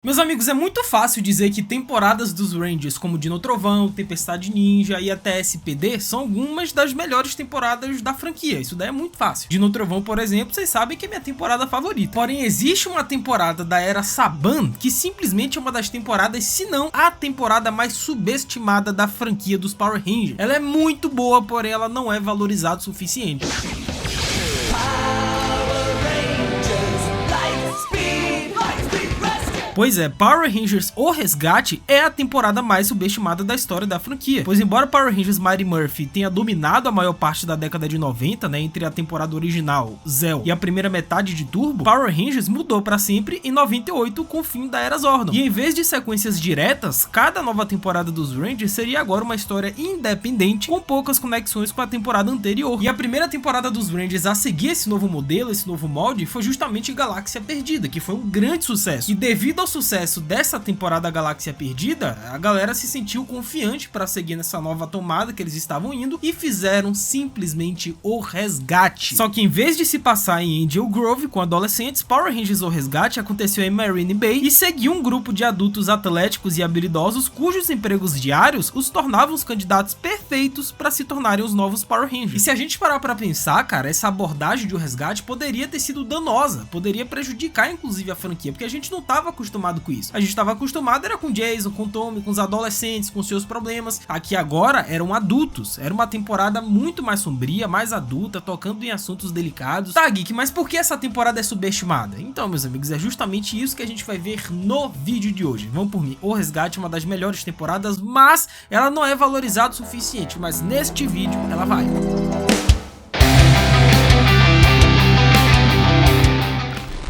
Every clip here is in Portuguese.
Meus amigos, é muito fácil dizer que temporadas dos Rangers como Dino Trovão, Tempestade Ninja e até SPD são algumas das melhores temporadas da franquia. Isso daí é muito fácil. Dino Trovão, por exemplo, vocês sabem que é minha temporada favorita. Porém, existe uma temporada da era Saban que simplesmente é uma das temporadas, se não a temporada mais subestimada da franquia dos Power Rangers. Ela é muito boa, porém ela não é valorizada o suficiente. Pois é, Power Rangers O Resgate é a temporada mais subestimada da história da franquia, pois embora Power Rangers Mighty Murphy tenha dominado a maior parte da década de 90, entre a temporada original, Zell, e a primeira metade de Turbo, Power Rangers mudou pra sempre em 98 com o fim da Era Zordon. E em vez de sequências diretas, cada nova temporada dos Rangers seria agora uma história independente, com poucas conexões com a temporada anterior. E a primeira temporada dos Rangers a seguir esse novo modelo, esse novo molde, foi justamente Galáxia Perdida, que foi um grande sucesso. E devido ao sucesso dessa temporada Galáxia Perdida, a galera se sentiu confiante para seguir nessa nova tomada que eles estavam indo e fizeram simplesmente O Resgate. Só que em vez de se passar em Angel Grove com adolescentes, Power Rangers O Resgate aconteceu em Marine Bay e seguiu um grupo de adultos atléticos e habilidosos cujos empregos diários os tornavam os candidatos perfeitos para se tornarem os novos Power Rangers. E se a gente parar para pensar, cara, essa abordagem de O Resgate poderia ter sido danosa, poderia prejudicar inclusive a franquia, porque a gente não estava acostumado com isso. A gente estava acostumado era com Jason, com Tommy, com os adolescentes, com seus problemas. Aqui agora eram adultos. Era uma temporada muito mais sombria, mais adulta, tocando em assuntos delicados. Tá, Geek, mas por que essa temporada é subestimada? Então, meus amigos, é justamente isso que a gente vai ver no vídeo de hoje. Vamos por mim, O Resgate é uma das melhores temporadas, mas ela não é valorizada o suficiente. Mas neste vídeo ela vai.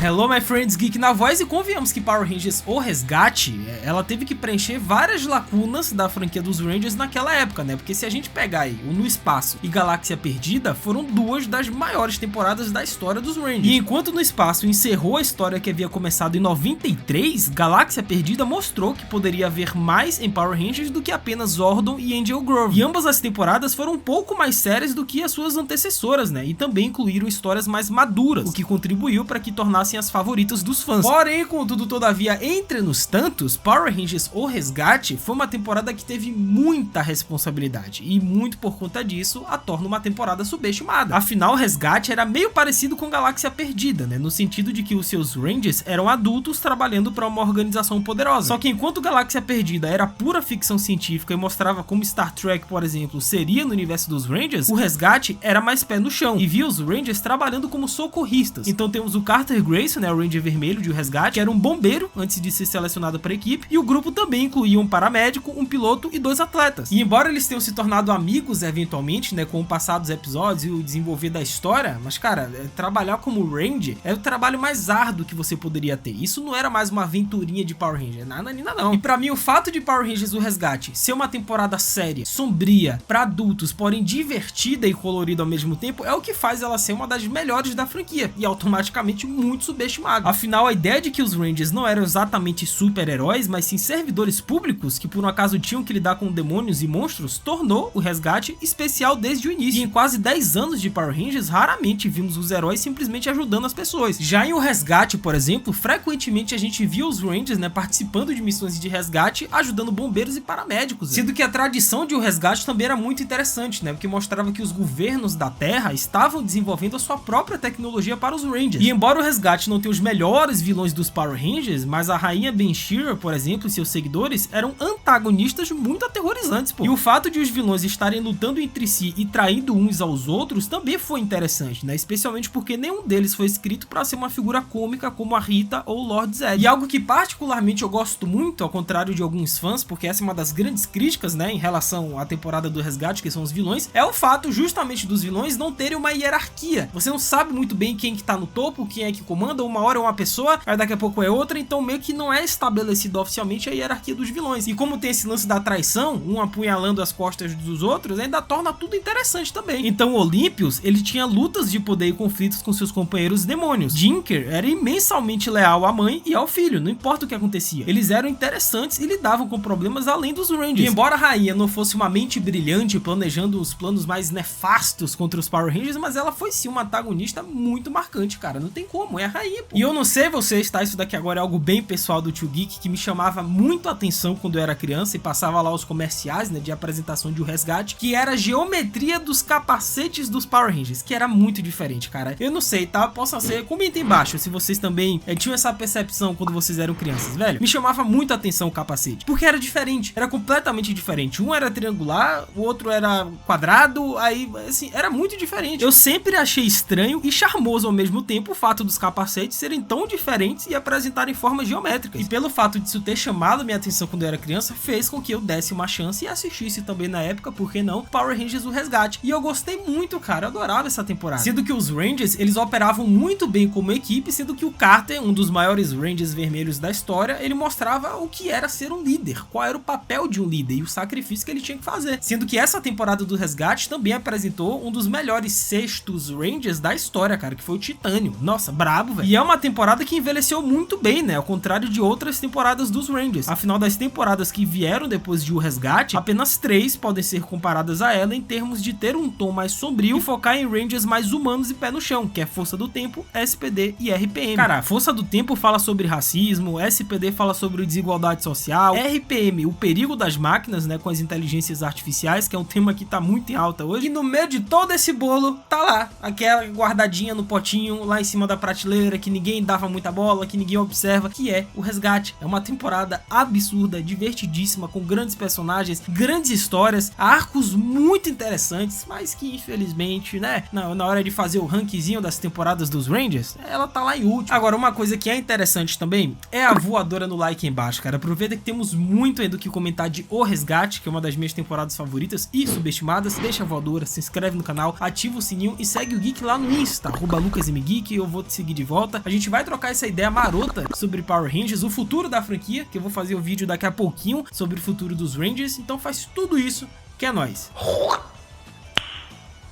Hello my friends, Geek na voz, e convenhamos que Power Rangers O Resgate, ela teve que preencher várias lacunas da franquia dos Rangers naquela época, porque se a gente pegar aí o No Espaço e Galáxia Perdida, foram duas das maiores temporadas da história dos Rangers. E enquanto No Espaço encerrou a história que havia começado em 93, Galáxia Perdida mostrou que poderia haver mais em Power Rangers do que apenas Zordon e Angel Grove. E ambas as temporadas foram um pouco mais sérias do que as suas antecessoras, e também incluíram histórias mais maduras, o que contribuiu para que tornassem as favoritas dos fãs. Porém, contudo, todavia, entre nos tantos, Power Rangers O Resgate foi uma temporada que teve muita responsabilidade, e muito por conta disso a torna uma temporada subestimada. Afinal, O Resgate era meio parecido com Galáxia Perdida, no sentido de que os seus Rangers eram adultos trabalhando para uma organização poderosa. Só que enquanto Galáxia Perdida era pura ficção científica e mostrava como Star Trek, por exemplo, seria no universo dos Rangers, O Resgate era mais pé no chão e via os Rangers trabalhando como socorristas. Então temos o Carter Grayson, o Ranger vermelho de O Resgate, que era um bombeiro antes de ser selecionado para a equipe, e o grupo também incluía um paramédico, um piloto e 2 atletas. E embora eles tenham se tornado amigos eventualmente, com o passar dos episódios e o desenvolver da história, mas cara, trabalhar como Ranger é o trabalho mais árduo que você poderia ter. Isso não era mais uma aventurinha de Power Ranger, nada não. E pra mim o fato de Power Rangers O Resgate ser uma temporada séria, sombria, pra adultos, porém divertida e colorida ao mesmo tempo, é o que faz ela ser uma das melhores da franquia e automaticamente muito subestimado. Afinal, a ideia de que os Rangers não eram exatamente super-heróis, mas sim servidores públicos que por um acaso tinham que lidar com demônios e monstros, tornou O Resgate especial desde o início. E em quase 10 anos de Power Rangers, raramente vimos os heróis simplesmente ajudando as pessoas. Já em O Resgate, por exemplo, frequentemente a gente via os Rangers participando de missões de resgate, ajudando bombeiros e paramédicos. Sendo que a tradição de O Resgate também era muito interessante, porque mostrava que os governos da Terra estavam desenvolvendo a sua própria tecnologia para os Rangers. E embora O Resgate não tem os melhores vilões dos Power Rangers, mas a rainha Ben Shearer, por exemplo, e seus seguidores eram antagonistas muito aterrorizantes, E o fato de os vilões estarem lutando entre si e traindo uns aos outros também foi interessante, especialmente porque nenhum deles foi escrito para ser uma figura cômica como a Rita ou o Lord Zed. E algo que particularmente eu gosto muito, ao contrário de alguns fãs, porque essa é uma das grandes críticas, em relação à temporada do Resgate, que são os vilões, é o fato justamente dos vilões não terem uma hierarquia. Você não sabe muito bem quem que tá no topo, quem é que comanda, uma hora é uma pessoa, aí daqui a pouco é outra, então meio que não é estabelecido oficialmente a hierarquia dos vilões. E como tem esse lance da traição, um apunhalando as costas dos outros, ainda torna tudo interessante também. Então o Olympus, ele tinha lutas de poder e conflitos com seus companheiros demônios. Jinker era imensamente leal à mãe e ao filho, não importa o que acontecia. Eles eram interessantes e lidavam com problemas além dos Rangers. E embora a rainha não fosse uma mente brilhante planejando os planos mais nefastos contra os Power Rangers, mas ela foi sim uma antagonista muito marcante, cara, não tem como, é a caía, pô. E eu não sei vocês, tá? Isso daqui agora é algo bem pessoal do Tio Geek, que me chamava muito a atenção quando eu era criança e passava lá os comerciais, né, de apresentação de O Resgate, que era a geometria dos capacetes dos Power Rangers, que era muito diferente, cara. Eu não sei, tá? Possa ser, comenta aí embaixo se vocês também tinham essa percepção quando vocês eram crianças, velho. Me chamava muito a atenção o capacete, porque era diferente, era completamente diferente. Um era triangular, o outro era quadrado, aí, assim, era muito diferente. Eu sempre achei estranho e charmoso ao mesmo tempo o fato dos capacetes serem tão diferentes e apresentarem formas geométricas. E pelo fato disso ter chamado minha atenção quando eu era criança, fez com que eu desse uma chance e assistisse também na época, por que não, Power Rangers O Resgate. E eu gostei muito, cara, eu adorava essa temporada. Sendo que os Rangers, eles operavam muito bem como equipe, sendo que o Carter, um dos maiores Rangers vermelhos da história, ele mostrava o que era ser um líder, qual era o papel de um líder e o sacrifício que ele tinha que fazer. Sendo que essa temporada do Resgate também apresentou um dos melhores sextos Rangers da história, cara, que foi o Titânio. Nossa, brabo, velho. E é uma temporada que envelheceu muito bem, né, ao contrário de outras temporadas dos Rangers. Afinal, das temporadas que vieram depois de O Resgate, apenas 3 podem ser comparadas a ela em termos de ter um tom mais sombrio e focar em Rangers mais humanos e pé no chão, que é Força do Tempo, SPD e RPM. Cara, Força do Tempo fala sobre racismo, SPD fala sobre desigualdade social, RPM, o perigo das máquinas, né, com as inteligências artificiais, que é um tema que tá muito em alta hoje. E no meio de todo esse bolo, tá lá, aquela guardadinha no potinho, lá em cima da prateleira, que ninguém dava muita bola, que ninguém observa, que é O Resgate. É uma temporada absurda, divertidíssima, com grandes personagens, grandes histórias, arcos muito interessantes, mas que infelizmente, né, na hora de fazer o rankzinho das temporadas dos Rangers, ela tá lá em último. Agora, uma coisa que é interessante também é a voadora no like aí embaixo, cara. Aproveita que temos muito ainda o que comentar de O Resgate, que é uma das minhas temporadas favoritas e subestimadas. Deixa a voadora, se inscreve no canal, ativa o sininho e segue o Geek lá no Insta, @LucasMGeek, eu vou te seguir de volta. A gente vai trocar essa ideia marota sobre Power Rangers, o futuro da franquia, que eu vou fazer o vídeo daqui a pouquinho sobre o futuro dos Rangers, então faz tudo isso que é nóis.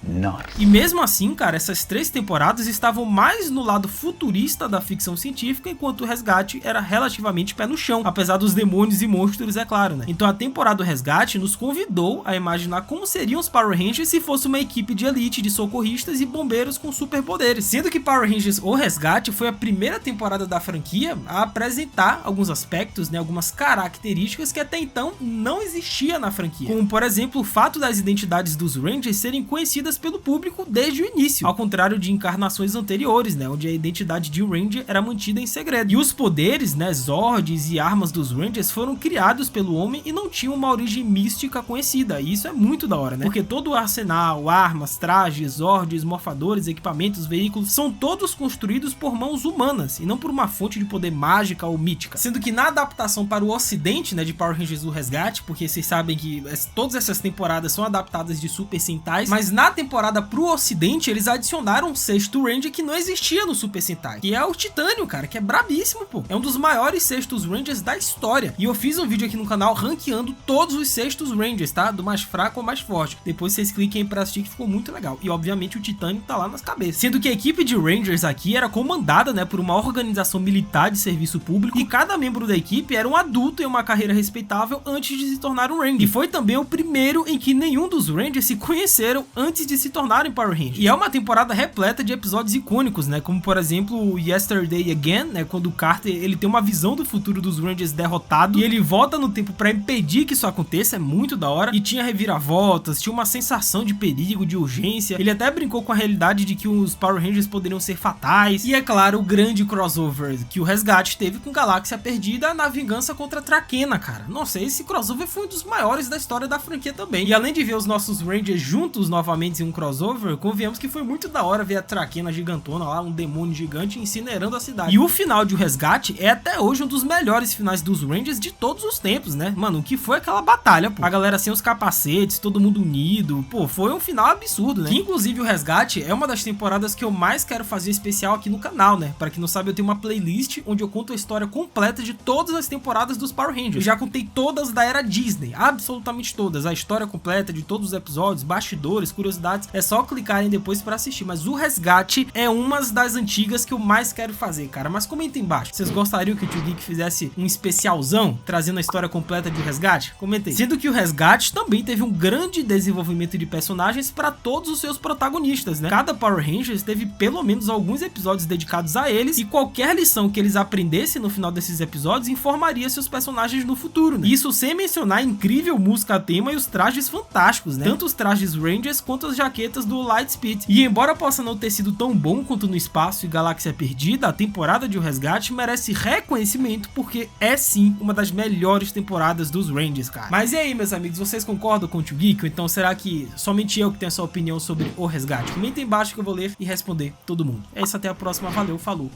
Nice. E mesmo assim, cara, essas 3 temporadas estavam mais no lado futurista da ficção científica, enquanto o Resgate era relativamente pé no chão, apesar dos demônios e monstros, é claro, né? Então a temporada do Resgate nos convidou a imaginar como seriam os Power Rangers se fosse uma equipe de elite de socorristas e bombeiros com superpoderes, sendo que Power Rangers O Resgate foi a primeira temporada da franquia a apresentar alguns aspectos, né, algumas características que até então não existia na franquia, como por exemplo o fato das identidades dos Rangers serem conhecidas pelo público desde o início, ao contrário de encarnações anteriores, né, onde a identidade de Ranger era mantida em segredo. E os poderes, né, Zords e armas dos Rangers foram criados pelo homem e não tinham uma origem mística conhecida, e isso é muito da hora, né, porque todo o arsenal, armas, trajes, Zords, morfadores, equipamentos, veículos, são todos construídos por mãos humanas, e não por uma fonte de poder mágica ou mítica, sendo que na adaptação para o ocidente, né, de Power Rangers O Resgate, porque vocês sabem que todas essas temporadas são adaptadas de Super Sentais, mas na temporada pro ocidente eles adicionaram um 6º Ranger que não existia no Super Sentai, que é o Titânio, cara, que é brabíssimo, pô. É um dos maiores 6º Rangers da história. E eu fiz um vídeo aqui no canal ranqueando todos os 6º Rangers, tá? Do mais fraco ao mais forte. Depois vocês cliquem aí pra assistir, que ficou muito legal. E obviamente o Titânio tá lá nas cabeças. Sendo que a equipe de Rangers aqui era comandada, né, por uma organização militar de serviço público, e cada membro da equipe era um adulto em uma carreira respeitável antes de se tornar um Ranger. E foi também o primeiro em que nenhum dos Rangers se conheceram antes de se tornarem Power Rangers. E é uma temporada repleta de episódios icônicos, né, como por exemplo o Yesterday Again, né, quando o Carter ele tem uma visão do futuro dos Rangers derrotado e ele volta no tempo pra impedir que isso aconteça, é muito da hora. E tinha reviravoltas, tinha uma sensação de perigo, de urgência. Ele até brincou com a realidade de que os Power Rangers poderiam ser fatais. E é claro, o grande crossover que o Resgate teve com Galáxia Perdida na vingança contra Traquena, cara. Nossa, esse crossover foi um dos maiores da história da franquia também. E além de ver os nossos Rangers juntos novamente em um crossover, convenhamos que foi muito da hora ver a Traquena gigantona lá, um demônio gigante incinerando a cidade. E o final de O Resgate é até hoje um dos melhores finais dos Rangers de todos os tempos, né? Mano, o que foi aquela batalha, pô? A galera sem os capacetes, todo mundo unido, pô, foi um final absurdo, né? Que, inclusive, O Resgate é uma das temporadas que eu mais quero fazer especial aqui no canal, né? Pra quem não sabe, eu tenho uma playlist onde eu conto a história completa de todas as temporadas dos Power Rangers. Eu já contei todas da era Disney, absolutamente todas, a história completa de todos os episódios, bastidores, curiosidades, grátis, é só clicarem depois pra assistir. Mas o Resgate é uma das antigas que eu mais quero fazer, cara. Mas comenta aí embaixo, vocês gostariam que o Tio Geek fizesse um especialzão, trazendo a história completa de Resgate? Comenta aí. Sendo que o Resgate também teve um grande desenvolvimento de personagens pra todos os seus protagonistas, né? Cada Power Rangers teve pelo menos alguns episódios dedicados a eles, e qualquer lição que eles aprendessem no final desses episódios informaria seus personagens no futuro, né? Isso sem mencionar a incrível música tema e os trajes fantásticos, né? Tanto os trajes Rangers quanto as jaquetas do Lightspeed. E embora possa não ter sido tão bom quanto No Espaço e Galáxia Perdida, a temporada de O Resgate merece reconhecimento porque é sim uma das melhores temporadas dos Rangers, cara. Mas e aí, meus amigos, vocês concordam com o Tio Geek? Ou então será que somente eu que tenho essa opinião sobre O Resgate? Comenta aí embaixo que eu vou ler e responder todo mundo. É isso, até a próxima, valeu, falou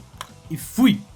e fui!